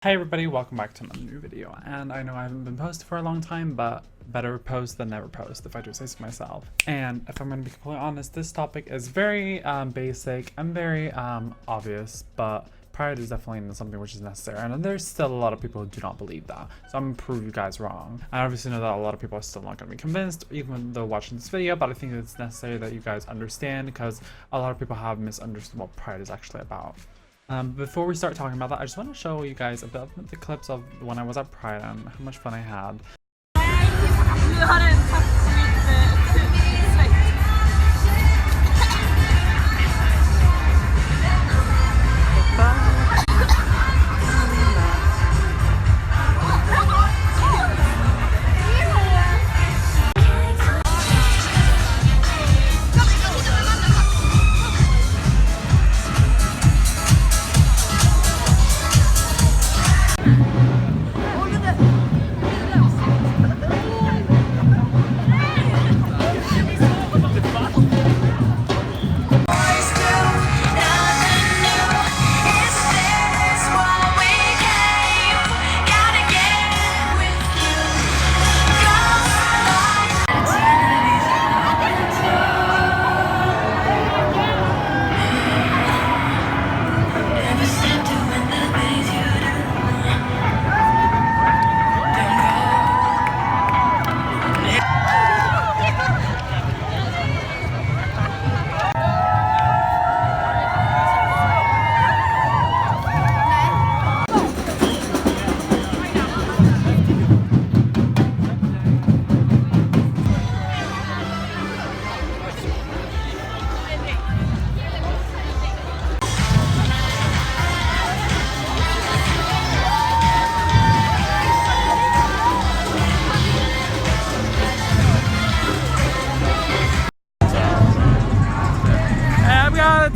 Hey everybody, welcome back to another new video. And I know I haven't been posting for a long time, but better post than never post, if I do say so myself. And if I'm going to be completely honest, this topic is very basic and very obvious, but pride is definitely something which is necessary. And there's still a lot of people who do not believe that. So I'm going to prove you guys wrong. I obviously know that a lot of people are still not going to be convinced, even though watching this video, but I think it's necessary that you guys understand because a lot of people have misunderstood what pride is actually about. Before we start talking about that, I just want to show you guys a bit of the clips of when I was at Pride and how much fun I had.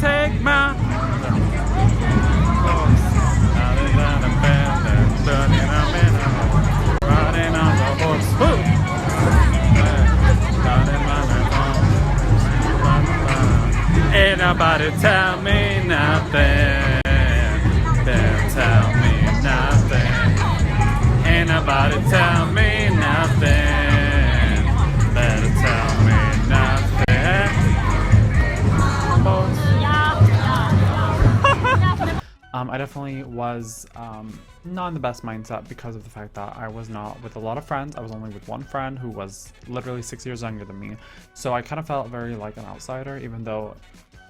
Take my riding on the horse. Ain't nobody tell me nothing. They tell me nothing. Ain't nobody tell me nothing. Better tell me nothing. I definitely was not in the best mindset because of the fact that I was not with a lot of friends. I was only with one friend who was literally 6 years younger than me. So I kind of felt very like an outsider, even though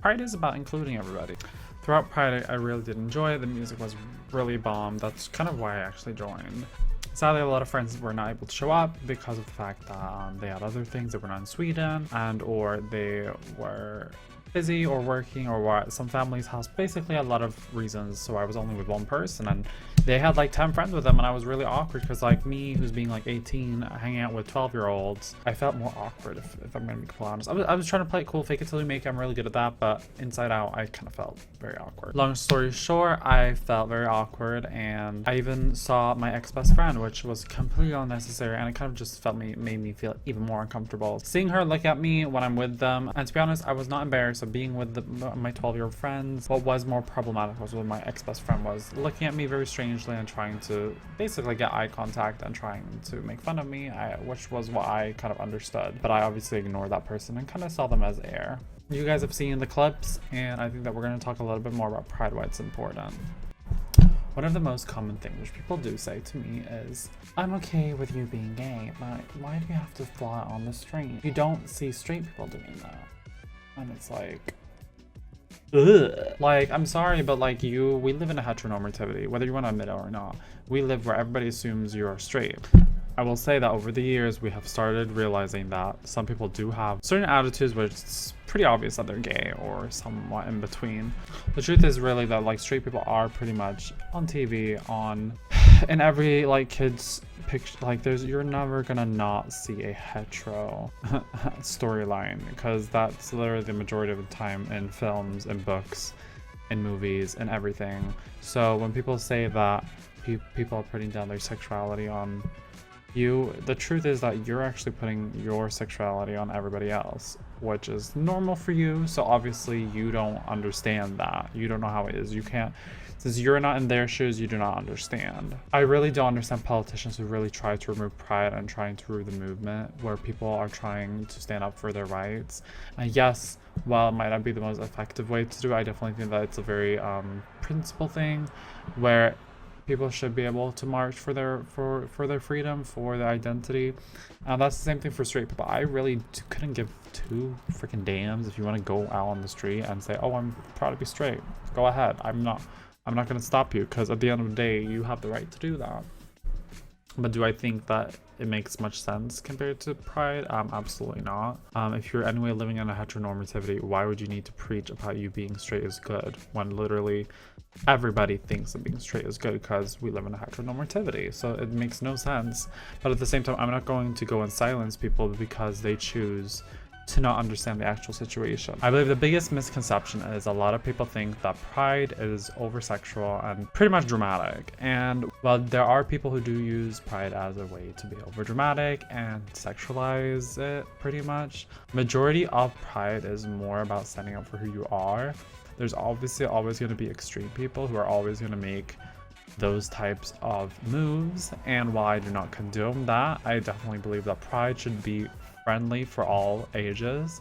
Pride is about including everybody. Throughout Pride, I really did enjoy it. The music was really bomb. That's kind of why I actually joined. Sadly, a lot of friends were not able to show up because of the fact that they had other things. They were not in Sweden and or they were busy or working or what. Some families has basically a lot of reasons. So I was only with one person and they had like 10 friends with them, and I was really awkward because like me, who's being like 18, hanging out with 12-year-olds, I felt more awkward if I'm gonna be completely honest. I was trying to play it cool, fake it till you make it. I'm really good at that, but inside out, I kind of felt very awkward. Long story short, I felt very awkward, and I even saw my ex-best friend, which was completely unnecessary, and it kind of just made me feel even more uncomfortable. Seeing her look at me when I'm with them, and to be honest, I was not embarrassed of being with my 12-year-old friends. What was more problematic was when my ex-best friend was looking at me very strangely and trying to basically get eye contact and trying to make fun of me, which was what I kind of understood. But I obviously ignored that person and kind of saw them as air. You guys have seen the clips, and I think that we're going to talk a little bit more about Pride, why it's important. One of the most common things which people do say to me is, I'm okay with you being gay, but why do you have to fly on the street? You don't see straight people doing that. And it's like, ugh. Like, I'm sorry, but like we live in a heteronormativity, whether you want to admit it or not. We live where everybody assumes you are straight. I will say that over the years, we have started realizing that some people do have certain attitudes which it's pretty obvious that they're gay or somewhat in between. The truth is really that like straight people are pretty much on TV, in every like kids picture, like you're never gonna not see a hetero storyline, because that's literally the majority of the time in films and books and movies and everything. So when people say that people are putting down their sexuality on you, the truth is that you're actually putting your sexuality on everybody else, which is normal for you. So obviously you don't understand that. You don't know how it is. You can't Since you're not in their shoes, you do not understand. I really don't understand politicians who really try to remove pride and trying to remove the movement where people are trying to stand up for their rights. And yes, while it might not be the most effective way to do it, I definitely think that it's a very principle thing where people should be able to march for their freedom, for their identity. That's the same thing for straight people. I really couldn't give two freaking damns if you want to go out on the street and say, oh, I'm proud to be straight. Go ahead. I'm not going to stop you, because at the end of the day, you have the right to do that. But do I think that it makes much sense compared to pride? Absolutely not. If you're anyway living in a heteronormativity, why would you need to preach about you being straight is good when literally everybody thinks that being straight is good because we live in a heteronormativity? So it makes no sense. But at the same time, I'm not going to go and silence people because they choose to not understand the actual situation. I believe the biggest misconception is a lot of people think that pride is over-sexual and pretty much dramatic. And while there are people who do use pride as a way to be over-dramatic and sexualize it pretty much, majority of pride is more about standing up for who you are. There's obviously always going to be extreme people who are always going to make those types of moves. And while I do not condone that, I definitely believe that pride should be friendly for all ages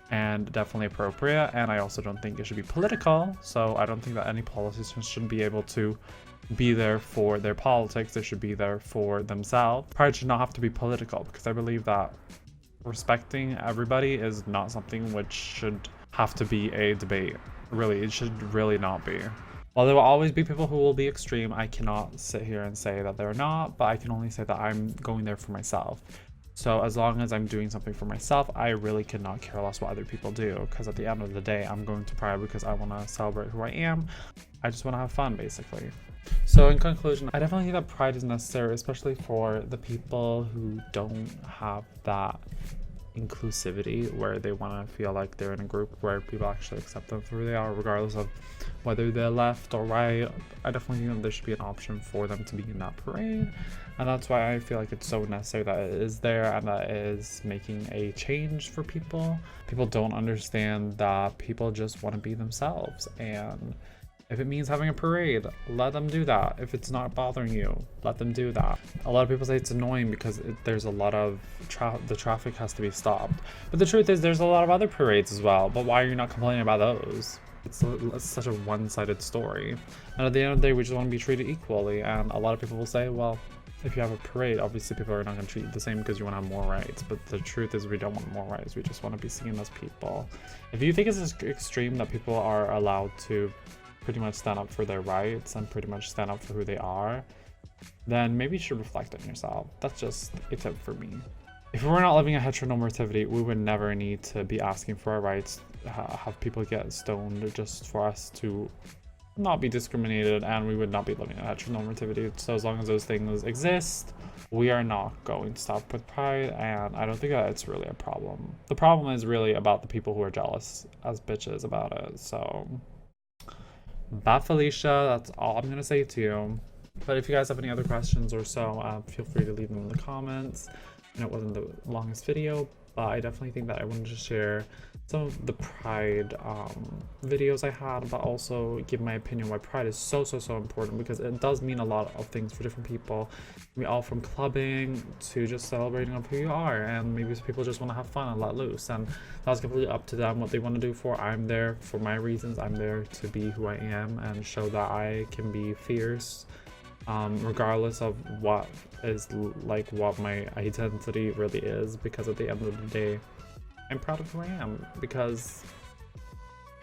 and definitely appropriate. And I also don't think it should be political. So I don't think that any politicians should be able to be there for their politics. They should be there for themselves. Pride should not have to be political, because I believe that respecting everybody is not something which should have to be a debate. Really, it should really not be. While there will always be people who will be extreme, I cannot sit here and say that they're not, but I can only say that I'm going there for myself. So as long as I'm doing something for myself, I really could not care less what other people do, because at the end of the day, I'm going to Pride because I want to celebrate who I am. I just want to have fun, basically. So in conclusion, I definitely think that Pride is necessary, especially for the people who don't have that inclusivity where they want to feel like they're in a group where people actually accept them for who they are, regardless of whether they're left or right. I definitely think that there should be an option for them to be in that parade, and that's why I feel like it's so necessary that it is there and that it is making a change for people. People don't understand that people just want to be themselves, and if it means having a parade, let them do that. If it's not bothering you, let them do that. A lot of people say it's annoying because there's a lot of the traffic has to be stopped. But the truth is there's a lot of other parades as well. But why are you not complaining about those? It's such a one-sided story. And at the end of the day, we just want to be treated equally. And a lot of people will say, well, if you have a parade, obviously people are not going to treat you the same because you want to have more rights. But the truth is we don't want more rights. We just want to be seen as people. If you think it's extreme that people are allowed to pretty much stand up for their rights and pretty much stand up for who they are, then maybe you should reflect on yourself. That's just a tip for me. If we were not living a heteronormativity, we would never need to be asking for our rights, have people get stoned just for us to not be discriminated, and we would not be living a heteronormativity. So as long as those things exist, we are not going to stop with Pride, and I don't think that it's really a problem. The problem is really about the people who are jealous as bitches about it. So bye, Felicia. That's all I'm going to say to you. But if you guys have any other questions or so, feel free to leave them in the comments. And it wasn't the longest video, but I definitely think that I wanted to share some of the Pride videos I had, but also give my opinion why Pride is so important, because it does mean a lot of things for different people. We all from clubbing to just celebrating of who you are, and maybe people just want to have fun and let loose, and that's completely up to them what they want to do for. I'm there for my reasons. I'm there to be who I am and show that I can be fierce, regardless of what my identity really is, because at the end of the day, I'm proud of who I am, because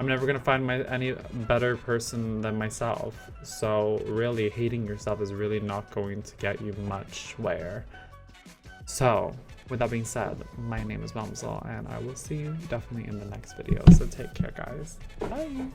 I'm never gonna find any better person than myself. So really, hating yourself is really not going to get you much where. So with that being said, my name is Malmo, and I will see you definitely in the next video. So take care, guys. Bye.